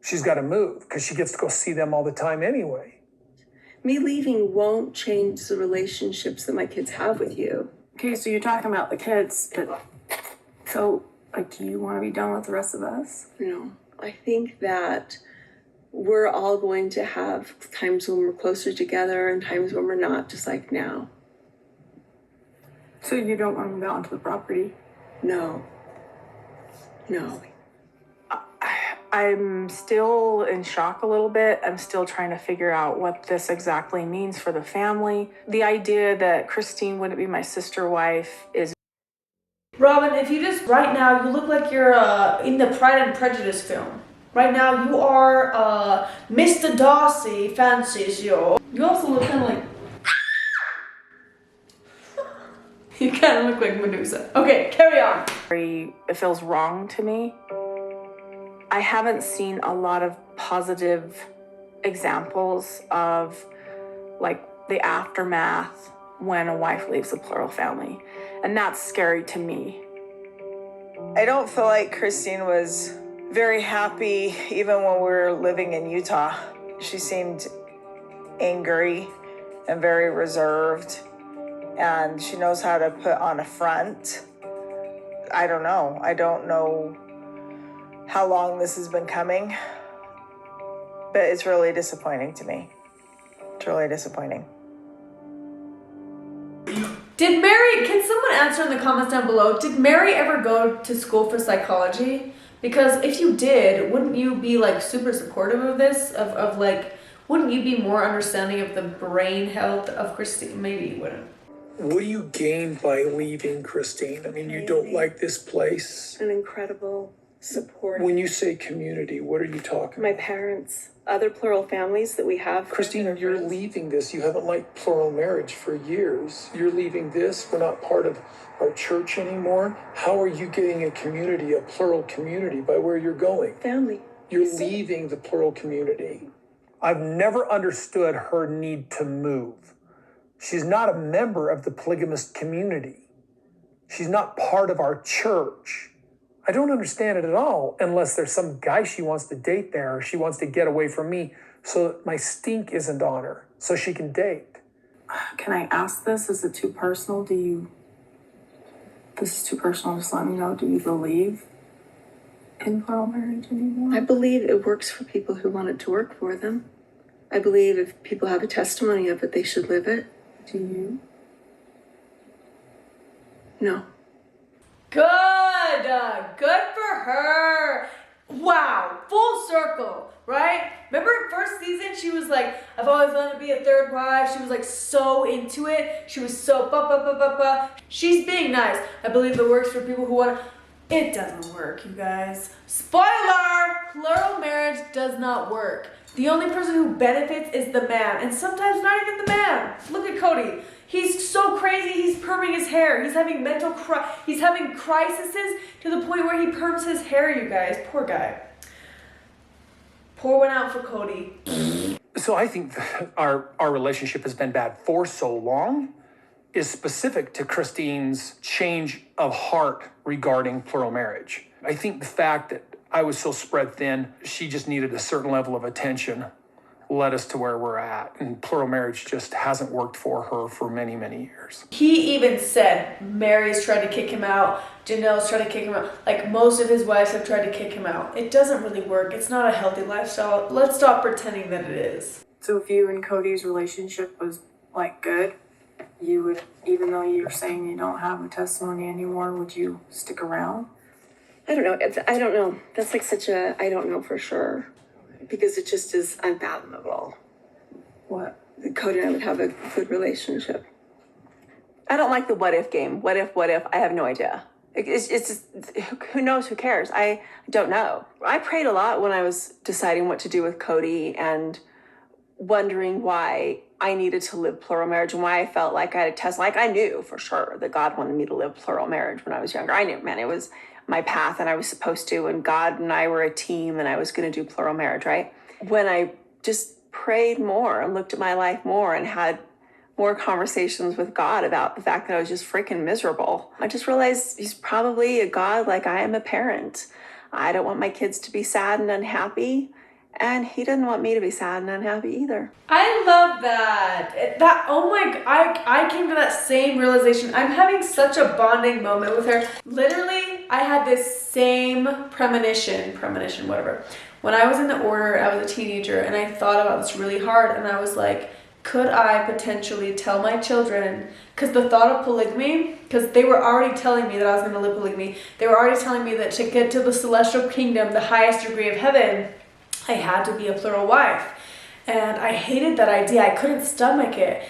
she's got to move because she gets to go see them all the time anyway. Me leaving won't change the relationships that my kids have with you. Okay, so you're talking about the kids, but so, like, do you want to be done with the rest of us? No, I think that we're all going to have times when we're closer together and times when we're not, just like now. So you don't want to move out onto the property? No. I'm still in shock a little bit. I'm still trying to figure out what this exactly means for the family. The idea that Christine wouldn't be my sister wife is... Robin, if you just, right now, you look like you're in the Pride and Prejudice film. Right now, you are Mr. Darcy fancies you. You also look kind of like... You kind of look like Medusa. Okay, carry on. It feels wrong to me. I haven't seen a lot of positive examples of like the aftermath when a wife leaves a plural family. And that's scary to me. I don't feel like Christine was very happy even when we were living in Utah. She seemed angry and very reserved, and she knows how to put on a front. I don't know how long this has been coming, but it's really disappointing to me. It's really disappointing. Did Mary, can someone answer in the comments down below, did Mary ever go to school for psychology? Because if you did, wouldn't you be like super supportive of this? Of like, wouldn't you be more understanding of the brain health of Christine? Maybe you wouldn't. What do you gain by leaving, Christine? I mean, you don't like this place. An incredible support. When you say community, what are you talking My about? parents, other plural families that we have. Christine, you're leaving this. You haven't liked plural marriage for years. You're leaving this. We're not part of our church anymore. How are you getting a community, a plural community, by where you're going? Family. You're leaving the plural community. I've never understood her need to move. She's not a member of the polygamous community. She's not part of our church. I don't understand it at all, unless there's some guy she wants to date there, or she wants to get away from me so that my stink isn't on her, so she can date. Can I ask this? Is it too personal? This is too personal, just let me know. Do you believe in plural marriage anymore? I believe it works for people who want it to work for them. I believe if people have a testimony of it, they should live it. Do you? No. Good for her. Wow, full circle, right? Remember first season, she was like, I've always wanted to be a third wife. She was like so into it. She was so She's being nice. I believe it works for people who want to. It doesn't work, you guys. Spoiler! Plural marriage does not work. The only person who benefits is the man, and sometimes not even the man. Look at Kody. He's so crazy, he's perming his hair. He's having he's having crises to the point where he perms his hair, you guys. Poor guy. Pour one out for Kody. So I think that our relationship has been bad for so long is specific to Christine's change of heart regarding plural marriage. I think the fact that I was so spread thin, she just needed a certain level of attention, led us to where we're at. And plural marriage just hasn't worked for her for many, many years. He even said Mary's tried to kick him out, Janelle's tried to kick him out. Like most of his wives have tried to kick him out. It doesn't really work. It's not a healthy lifestyle. Let's stop pretending that it is. So if you and Cody's relationship was like good, you would, even though you're saying you don't have a testimony anymore, would you stick around? I don't know. That's like such a, I don't know for sure. Because it just is unfathomable. What? Cody and I would have a good relationship. I don't like the what if game. What if? I have no idea. It's just, who knows, who cares? I don't know. I prayed a lot when I was deciding what to do with Cody and wondering why I needed to live plural marriage and why I felt like I had a test. Like, I knew for sure that God wanted me to live plural marriage when I was younger. I knew, man, it was my path and I was supposed to, and God and I were a team and I was going to do plural marriage, right? When I just prayed more and looked at my life more and had more conversations with God about the fact that I was just freaking miserable, I just realized he's probably a God like I am a parent. I don't want my kids to be sad and unhappy, and he didn't want me to be sad and unhappy either. I love that. Oh my, I came to that same realization. I'm having such a bonding moment with her. Literally, I had this same premonition, whatever. When I was in the order, I was a teenager, and I thought about this really hard, and I was like, could I potentially tell my children, because the thought of polygamy, because they were already telling me that I was going to live polygamy, they were already telling me that to get to the celestial kingdom, the highest degree of heaven, I had to be a plural wife. And I hated that idea. I couldn't stomach it.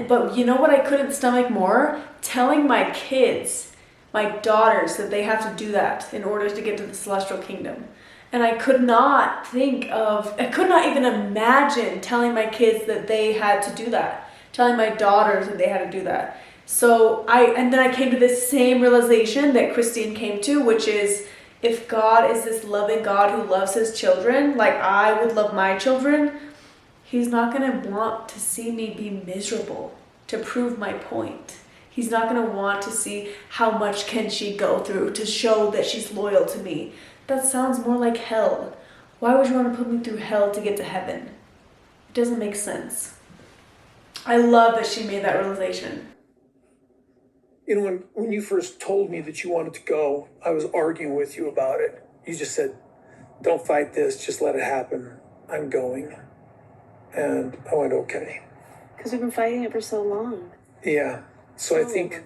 But you know what I couldn't stomach more? Telling my kids, my daughters, that they have to do that in order to get to the celestial kingdom. And I could not even imagine telling my kids that they had to do that. Telling my daughters that they had to do that. And then I came to this same realization that Christine came to, which is, if God is this loving God who loves his children, like I would love my children, he's not going to want to see me be miserable to prove my point. He's not going to want to see how much can she go through to show that she's loyal to me. That sounds more like hell. Why would you want to put me through hell to get to heaven? It doesn't make sense. I love that she made that realization. You know, when you first told me that you wanted to go, I was arguing with you about it. You just said, don't fight this, just let it happen. I'm going. And I went, okay. Because we've been fighting it for so long. Yeah. So I think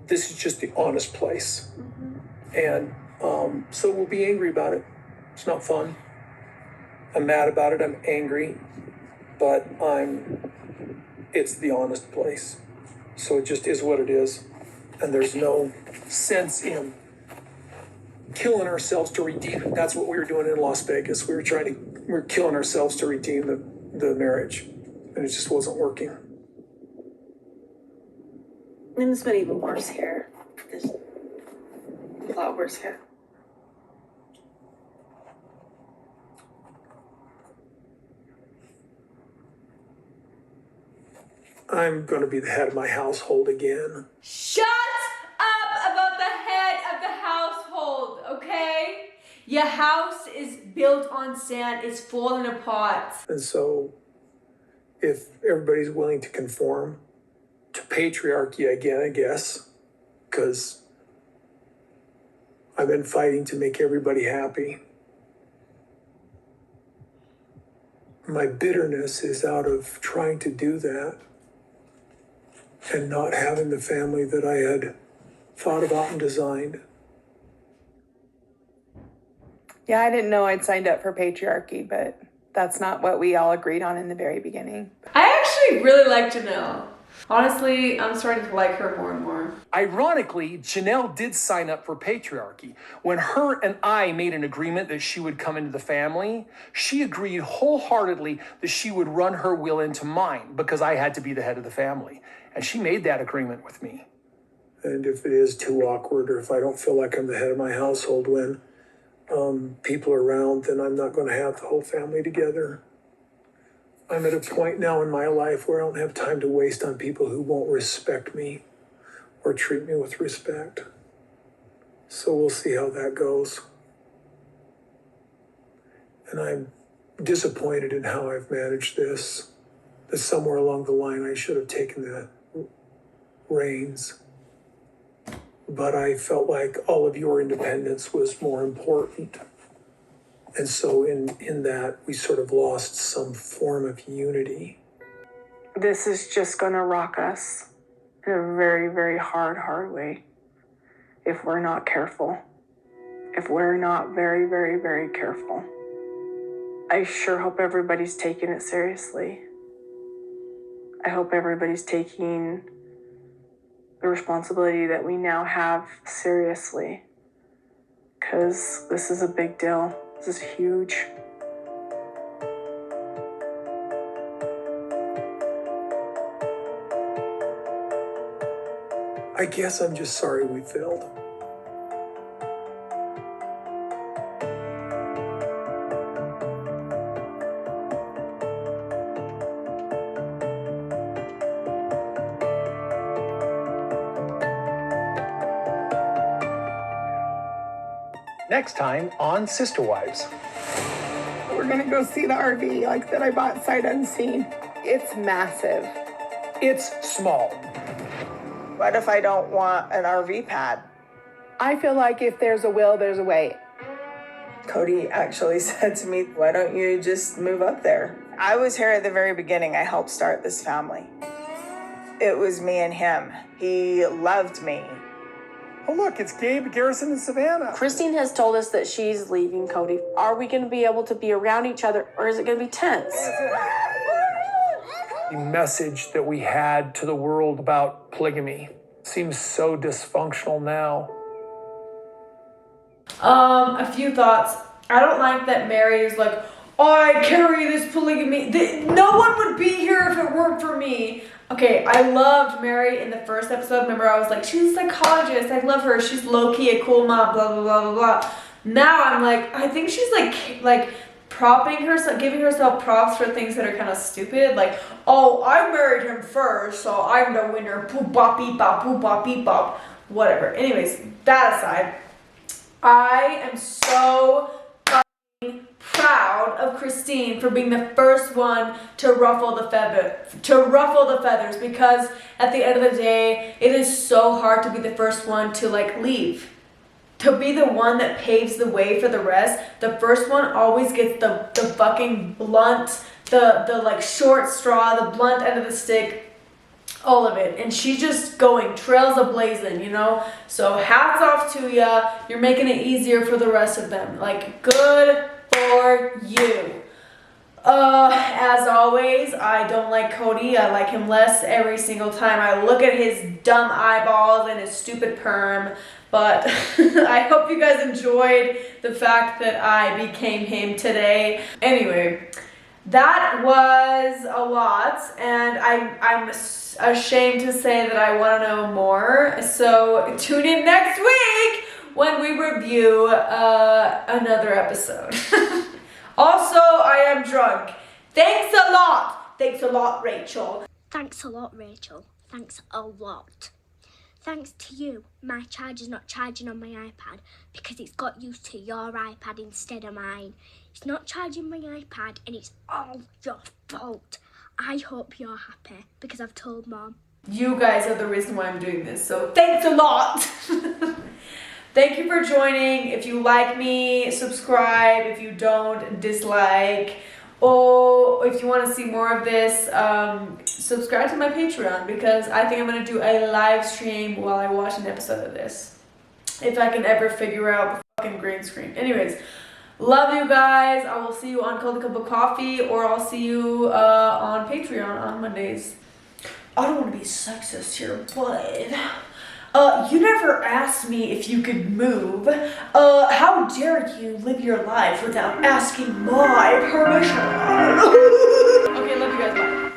this is just the honest place. Mm-hmm. And so we'll be angry about it. It's not fun. I'm mad about it. I'm angry. But it's the honest place. So it just is what it is. And there's no sense in killing ourselves to redeem it. That's what we were doing in Las Vegas. We were killing ourselves to redeem the marriage. And it just wasn't working. And it's been even worse here. There's a lot worse here. I'm going to be the head of my household again. Shut up about the head of the household, okay? Your house is built on sand. It's falling apart. And so if everybody's willing to conform to patriarchy again, I guess, because I've been fighting to make everybody happy. My bitterness is out of trying to do that and not having the family that I had thought about and designed. Yeah, I didn't know I'd signed up for patriarchy, but that's not what we all agreed on in the very beginning. I actually really like Janelle. Honestly, I'm starting to like her more and more. Ironically, Janelle did sign up for patriarchy. When her and I made an agreement that she would come into the family, she agreed wholeheartedly that she would run her will into mine because I had to be the head of the family. And she made that agreement with me. And if it is too awkward, or if I don't feel like I'm the head of my household when people are around, then I'm not going to have the whole family together. I'm at a point now in my life where I don't have time to waste on people who won't respect me or treat me with respect. So we'll see how that goes. And I'm disappointed in how I've managed this. That somewhere along the line I should have taken the reins. But I felt like all of your independence was more important. And so in that, we sort of lost some form of unity. This is just going to rock us in a very, very hard way if we're not careful. If we're not very, very, very careful. I sure hope everybody's taking it seriously. I hope everybody's taking the responsibility that we now have seriously, because this is a big deal. This is huge. I guess I'm just sorry we failed. Next time on Sister Wives. We're gonna go see the RV like that I bought sight unseen. It's massive. It's small. What if I don't want an RV pad? I feel like if there's a will, there's a way. Kody actually said to me, why don't you just move up there? I was here at the very beginning. I helped start this family. It was me and him. He loved me. Oh, look, it's Gabe, Garrison, and Savannah. Christine has told us that she's leaving Kody. Are we going to be able to be around each other, or is it going to be tense? The message that we had to the world about polygamy seems so dysfunctional now. A few thoughts. I don't like that Mary is like, I carry this polygamy. No one would be here if it weren't for me. Okay, I loved Mary in the first episode. Remember, I was like, she's a psychologist. I love her. She's low-key a cool mom, blah, blah, blah, blah, blah. Now I'm like, I think she's like propping herself, giving herself props for things that are kind of stupid. Like, oh, I married him first, so I'm the winner. Poop, bop, beep, bop, poop, bop, beep, bop. Whatever. Anyways, that aside, I am so proud of Christine for being the first one to ruffle the feathers, because at the end of the day, it is so hard to be the first one to like leave. To be the one that paves the way for the rest, the first one always gets the fucking blunt, the like short straw, the blunt end of the stick, all of it. And she's just going trails a blazing, you know? So hats off to ya. You're making it easier for the rest of them. Like, good for you. As always, I don't like Kody. I like him less every single time I look at his dumb eyeballs and his stupid perm. But I hope you guys enjoyed the fact that I became him today. Anyway, that was a lot, and I'm ashamed to say that I want to know more. So tune in next week when we review another episode. Also, I am drunk. Thanks a lot. Thanks a lot, Rachel. Thanks a lot, Rachel. Thanks a lot. Thanks to you, my charger's not charging on my iPad because it's got used to your iPad instead of mine. It's not charging my iPad and it's all your fault. I hope you're happy because I've told Mom. You guys are the reason why I'm doing this, so thanks a lot. Thank you for joining. If you like me, subscribe. If you don't, dislike. Or if you want to see more of this, subscribe to my Patreon, because I think I'm going to do a live stream while I watch an episode of this. If I can ever figure out the fucking green screen. Anyways, love you guys. I will see you on Cold Cup of Coffee, or I'll see you on Patreon on Mondays. I don't want to be sexist here, but you never asked me if you could move. How dare you live your life without asking my permission? Okay, love you guys, bye.